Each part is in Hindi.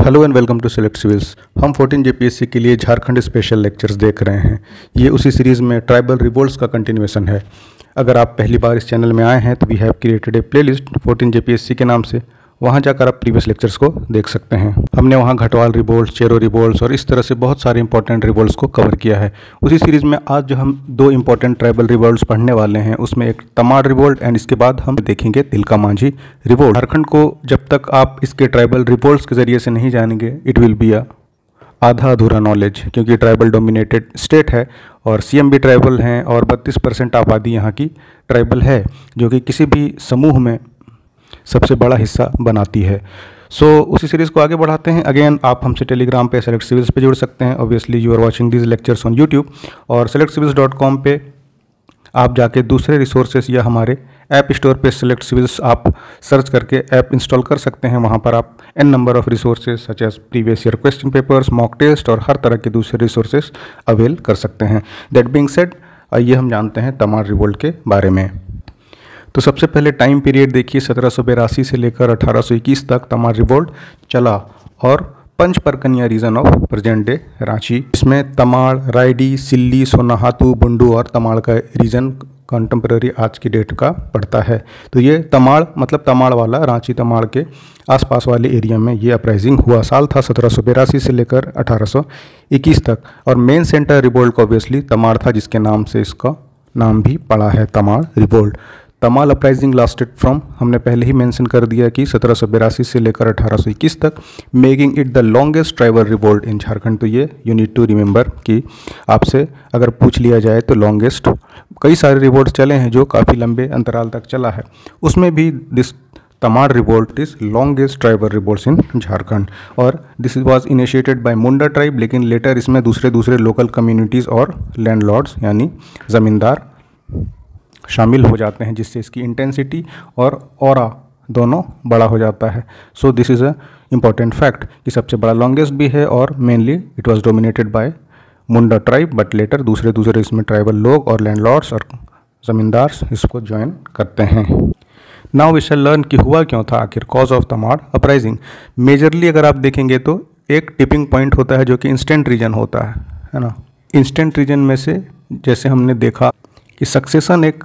Hello and welcome to Select Civils. हम 14 जेपीएससी के लिए झारखंड स्पेशल लेक्चर्स देख रहे हैं। ये उसी सीरीज़ में ट्राइबल रिवोल्ट्स का कंटिन्यूएशन है। अगर आप पहली बार इस चैनल में आए हैं तो we have created a playlist 14 JPSC के नाम से। वहाँ जाकर आप प्रीवियस लेक्चर्स को देख सकते हैं। हमने वहाँ घटवाल रिवोल्ट्स, चेरो रिवोल्ट्स और इस तरह से बहुत सारे इंपॉर्टेंट रिवोल्ट्स को कवर किया है। उसी सीरीज़ में आज जो हम दो इंपॉर्टेंट ट्राइबल रिवोल्ट्स पढ़ने वाले हैं उसमें एक तमाड़ रिवोल्ट एंड इसके बाद हम देखेंगे तिलका मांझी रिवोल्ट। झारखंड को जब तक आप इसके ट्राइबल रिवोल्ट्स के ज़रिए से नहीं जानेंगे इट विल बी आधा अधूरा नॉलेज, क्योंकि ट्राइबल डोमिनेटेड स्टेट है और सीएम भी ट्राइबल हैं और 32% आबादी यहाँ की ट्राइबल है, जो कि किसी भी समूह में सबसे बड़ा हिस्सा बनाती है। उसी सीरीज़ को आगे बढ़ाते हैं। अगेन आप हमसे टेलीग्राम पे सेलेक्ट सिविल्स पे जुड़ सकते हैं। Obviously you are watching this lectures on YouTube और selectcivils.com पे आप जाके दूसरे रिसोर्सेज या हमारे ऐप स्टोर पे सेलेक्ट सिविल्स आप सर्च करके ऐप इंस्टॉल कर सकते हैं। वहाँ पर आप n number of resources such as previous year question papers, mock test और हर तरह के दूसरे रिसोर्सेज अवेल कर सकते हैं। दैट बीइंग सेड, आइए हम जानते हैं तमाड़ रिवोल्ट के बारे में। तो सबसे पहले टाइम पीरियड देखिए, 1782 से लेकर 1821 तक तमाड़ रिवोल्ट चला और Panch Pargania region of present day Ranchi, इसमें तमाड़, रायडी, सिल्ली, सोनाहातू, बुंडू और तमाड़ का रीजन कंटेम्प्रेरी आज की डेट का पड़ता है। तो ये तमाड़ मतलब तमाड़ वाला रांची तमाड़ के आसपास वाले एरिया में ये अपराइजिंग हुआ। साल था 1782 से लेकर 1821 तक और मेन सेंटर रिवोल्ट का ऑब्वियसली तमाड़ था, जिसके नाम से इसका नाम भी पड़ा है Tamar revolt. Tamar uprising lasted from, हमने पहले ही मेंशन कर दिया कि 1782 से लेकर 1821 तक, making it the longest tribal revolt in Jharkhand. तो ये यू नीड टू रिमेंबर कि आपसे अगर पूछ लिया जाए तो लॉन्गेस्ट, कई सारे रिवोल्ट चले हैं जो काफ़ी लंबे अंतराल तक चला है, उसमें भी this Tamar revolt is longest tribal revolts in Jharkhand. और this was initiated by Munda tribe, लेकिन लेटर इसमें दूसरे लोकल कम्युनिटीज़ और लैंडलॉर्ड्स यानी ज़मींदार शामिल हो जाते हैं, जिससे इसकी इंटेंसिटी और ऑरा दोनों बड़ा हो जाता है। So this is a important fact कि सबसे बड़ा लॉन्गेस्ट भी है और mainly it was dominated by Munda tribe, but later दूसरे इसमें ट्राइबल लोग और लैंडलॉर्ड्स और ज़मींदार इसको ज्वाइन करते हैं। नाउ वी शैल लर्न कि हुआ क्यों था आखिर, cause of Tamar uprising. Majorly अगर आप देखेंगे तो एक टिपिंग पॉइंट होता है जो कि इंस्टेंट रीजन होता है ना। इंस्टेंट रीजन में से जैसे हमने देखा कि सक्सेशन एक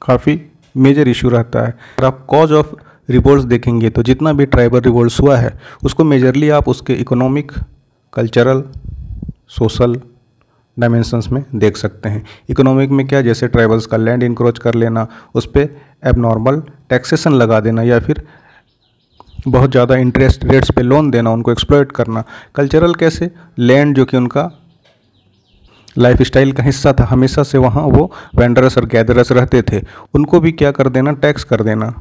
काफ़ी मेजर इशू रहता है। अगर आप कॉज ऑफ रिवोल्ट्स देखेंगे तो जितना भी ट्राइबल रिवोल्ट्स हुआ है उसको मेजरली आप उसके इकोनॉमिक, कल्चरल, सोशल डायमेंशंस में देख सकते हैं। इकोनॉमिक में क्या, जैसे ट्राइबल्स का लैंड इंक्रोच कर लेना, उस पर एबनॉर्मल टैक्सेशन लगा देना या फिर बहुत ज़्यादा इंटरेस्ट रेट्स पे लोन देना, उनको एक्सप्लॉइट करना। कल्चरल कैसे, लैंड जो कि उनका लाइफ स्टाइल का हिस्सा था, हमेशा से वहाँ वो वेंडरस और गैदरस रहते थे, उनको भी क्या कर देना, टैक्स कर देना।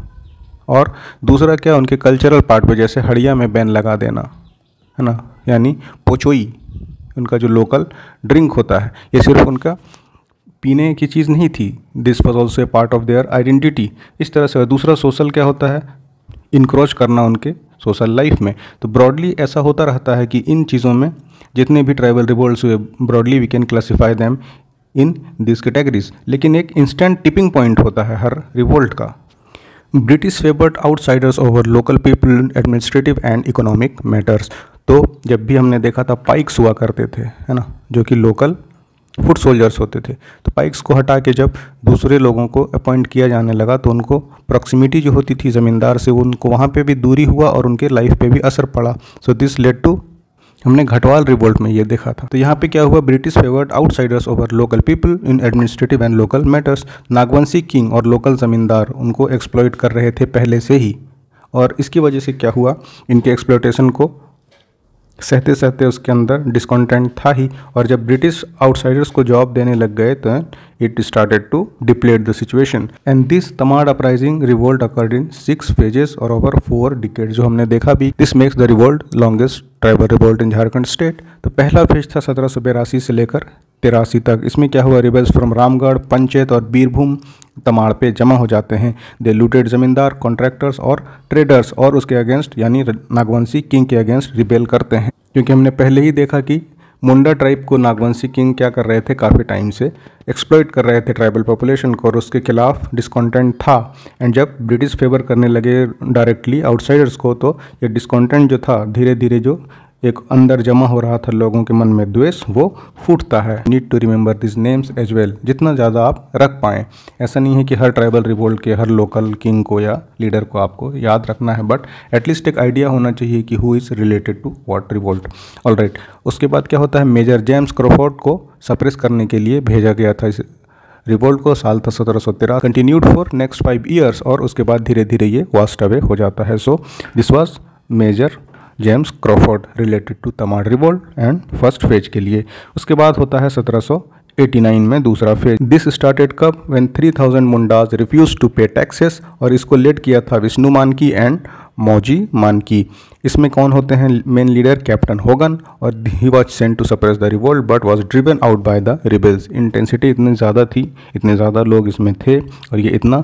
और दूसरा क्या, उनके कल्चरल पार्ट पे जैसे हड़िया में बैन लगा देना, है ना, यानी पोचोई उनका जो लोकल ड्रिंक होता है, ये सिर्फ उनका पीने की चीज़ नहीं थी, this was also a part of their identity. इस तरह से दूसरा सोशल क्या होता है, इनक्रोच करना उनके सोशल लाइफ में। तो ब्रॉडली ऐसा होता रहता है कि इन चीज़ों में जितने भी ट्राइबल रिवोल्ट्स हुए, broadly we can classify them in this categories. लेकिन एक इंस्टेंट टिपिंग पॉइंट होता है हर रिवोल्ट का। British favoured outsiders over local people in administrative and economic matters. तो जब भी हमने देखा था पाइक्स हुआ करते थे, है ना, जो कि लोकल फुट सोल्जर्स होते थे, तो पाइक्स को हटा के जब दूसरे लोगों को अपॉइंट किया जाने लगा तो उनको प्रॉक्सिमिटी जो होती थी ज़मींदार से, उनको वहाँ पे भी दूरी हुआ और उनके लाइफ पे भी असर पड़ा। सो दिस लेड टू, हमने घटवाल रिवोल्ट में ये देखा था। तो यहाँ पे क्या हुआ, British favoured outsiders over local people in administrative and local matters. Nagvanshi king और लोकल ज़मींदार उनको एक्सप्लॉइट कर रहे थे पहले से ही, और इसकी वजह से क्या हुआ, इनके एक्सप्लॉइटेशन को सहते सहते उसके अंदर डिस्कॉन्टेंट था ही, और जब ब्रिटिश आउटसाइडर्स को जॉब देने लग गए तो it started to deplete the situation. And this Tamar uprising revolt occurred in 6 phases और ओवर 4 डिकेड, जो हमने देखा भी। This makes the revolt longest tribal revolt in Jharkhand state. तो पहला फेज था 1782 से लेकर 83 तक। इसमें क्या हुआ, रिबल्स फ्रॉम रामगढ़, पंचेत और बीरभूम तमाड़ पे जमा हो जाते हैं। दे लूटेड जमींदार, कॉन्ट्रैक्टर्स और ट्रेडर्स, और उसके अगेंस्ट यानी नागवंशी किंग के अगेंस्ट रिबेल करते हैं, क्योंकि हमने पहले ही देखा कि मुंडा ट्राइब को नागवंशी किंग क्या कर रहे थे, काफ़ी टाइम से एक्सप्लॉइट कर रहे थे ट्राइबल पॉपुलेशन को, और उसके खिलाफ डिस्कॉन्टेंट था। एंड जब ब्रिटिश फेवर करने लगे डायरेक्टली आउटसाइडर्स को, तो ये डिस्कॉन्टेंट जो था धीरे धीरे जो एक अंदर जमा हो रहा था लोगों के मन में द्वेष, वो फूटता है। Need to remember this names as well, जितना ज़्यादा आप रख पाएँ। ऐसा नहीं है कि हर ट्राइबल रिवोल्ट के हर लोकल किंग को या लीडर को आपको याद रखना है, बट एटलीस्ट एक आइडिया होना चाहिए कि who is related to what revolt. Alright, उसके बाद क्या होता है, मेजर जेम्स क्रॉफोर्ड को सप्रेस करने के लिए भेजा गया था। इस रिवोल्ट को साल था 1713, कंटिन्यूड फॉर नेक्स्ट 5 ईयर्स, और उसके बाद धीरे धीरे ये वास्ट अवे हो जाता है। So this was major James Crawford related to Tamar revolt and first phase के लिए। उसके बाद होता है 1789 में दूसरा फेज। दिस स्टार्टेड कब, when 3000 Mundas refuse to pay taxes, और इसको लीड किया था विष्णु मानकी एंड मौजी मानकी। इसमें कौन होते हैं मेन लीडर, कैप्टन होगन, और he was sent to suppress the revolt but was driven out by the rebels. Intensity इतनी ज़्यादा थी, इतने ज़्यादा लोग इसमें थे, और ये इतना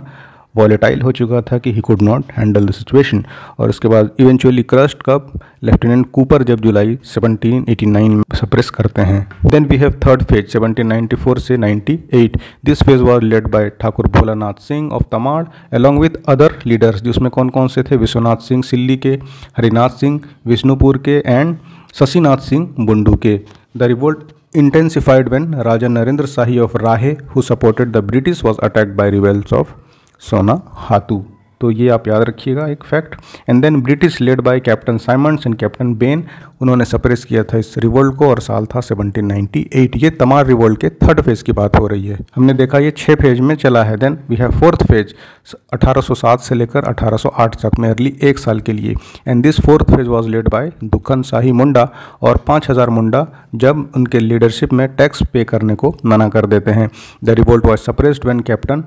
वॉलेटाइल हो चुका था कि he could not handle the situation. और उसके बाद इवेंचुअली क्रस्ट कब, लेफ्टिनेंट कूपर जब जुलाई 1789 में सप्रेस करते हैं। Then we have third phase 1794 से 98। This phase was led by Thakur Bholanath Singh of Tamar along with other leaders, जिसमें कौन कौन से थे, विश्वनाथ सिंह सिल्ली के, हरिनाथ सिंह विष्णुपुर के एंड शशिनाथ सिंह बुंडू के। The revolt intensified when Raja Narendra Shahi of Rahe, who supported the British, was attacked by rebels of सोना हाथू। तो ये आप याद रखिएगा एक fact. And then British led by captain Symonds and captain Ben, उन्होंने सप्रेस किया था इस रिवोल्ट को, और साल था 1798। ये तमाड़ रिवोल्ट के थर्ड फेज की बात हो रही है। हमने देखा ये 6 फेज में चला है। Then we have fourth phase 1807 से लेकर 1808 तक, मेयरली 1 साल के लिए। And this fourth phase was led by दुखन शाही मुंडा, और 5000 मुंडा जब उनके लीडरशिप में टैक्स पे करने को मना कर देते हैं। The revolt was suppressed when captain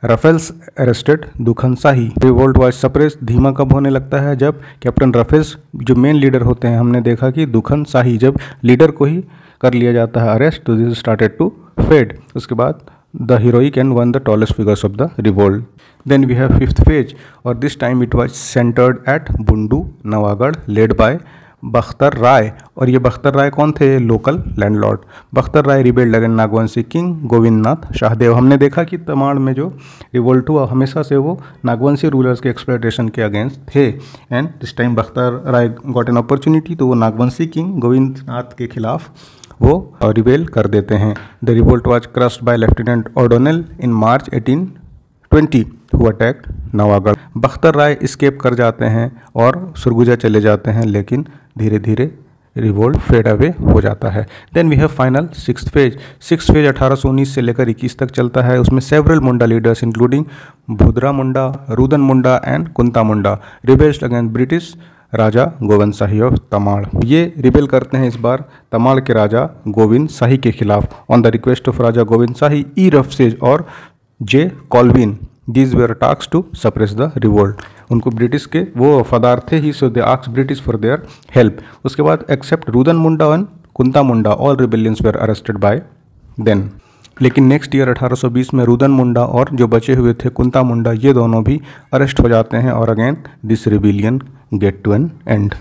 Raffles arrested Dukhan Shahi. Revolt was suppress धीमा कब होने लगता है, जब कैप्टन रफेल्स जो मेन लीडर होते हैं, हमने देखा कि दुखन शाही जब लीडर को ही कर लिया जाता है अरेस्ट, तो दिस स्टार्टेड टू फेड। उसके बाद the heroic and one the tallest figures of the revolt. Then we have fifth phase, और this time it was centered at Bundu Navagarh, led by Bakhtar Rai. और ये बख्तर राय कौन थे, local landlord. Bakhtar Rai rebelled against Nagvanshi king Govindnath Shahdeo. हमने देखा कि तमाड़ में जो रिवोल्ट हुआ हमेशा से वो नागवंशी रूलर्स के एक्सप्लॉयटेशन के अगेंस्ट थे। And this time Bakhtar Rai got an opportunity, तो वो नागवंशी किंग गोविंदनाथ के खिलाफ वो रिबेल कर देते हैं। The revolt was crushed by lieutenant O'Donnell in March 1820 who attacked Navagarh. Bakhtar Rai escape कर जाते हैं और सुरगुजा चले जाते हैं, लेकिन धीरे धीरे रिवोल्ट फेड अवे हो जाता है। Then we have final sixth phase. 1819 से लेकर 21 तक चलता है। उसमें several Munda leaders including Bhudra Munda, Rudan Munda and Kunta Munda rebelled against British Raja Govind Shahi of Tamar. ये रिबेल करते हैं इस बार तमाड़ के राजा गोविंद शाही के खिलाफ। On the request of Raja Govind Shahi, E Roughsedge और J Colvin, these were tasked to suppress the revolt. उनको ब्रिटिश के वो वफादार थे ही, so they asked British for their help. उसके बाद except Rudan Munda and Kunta Munda, all rebellions were arrested by then. लेकिन नेक्स्ट ईयर 1820 में रुदन मुंडा और जो बचे हुए थे कुंता मुंडा, ये दोनों भी अरेस्ट हो जाते हैं, और again this rebellion get to an and.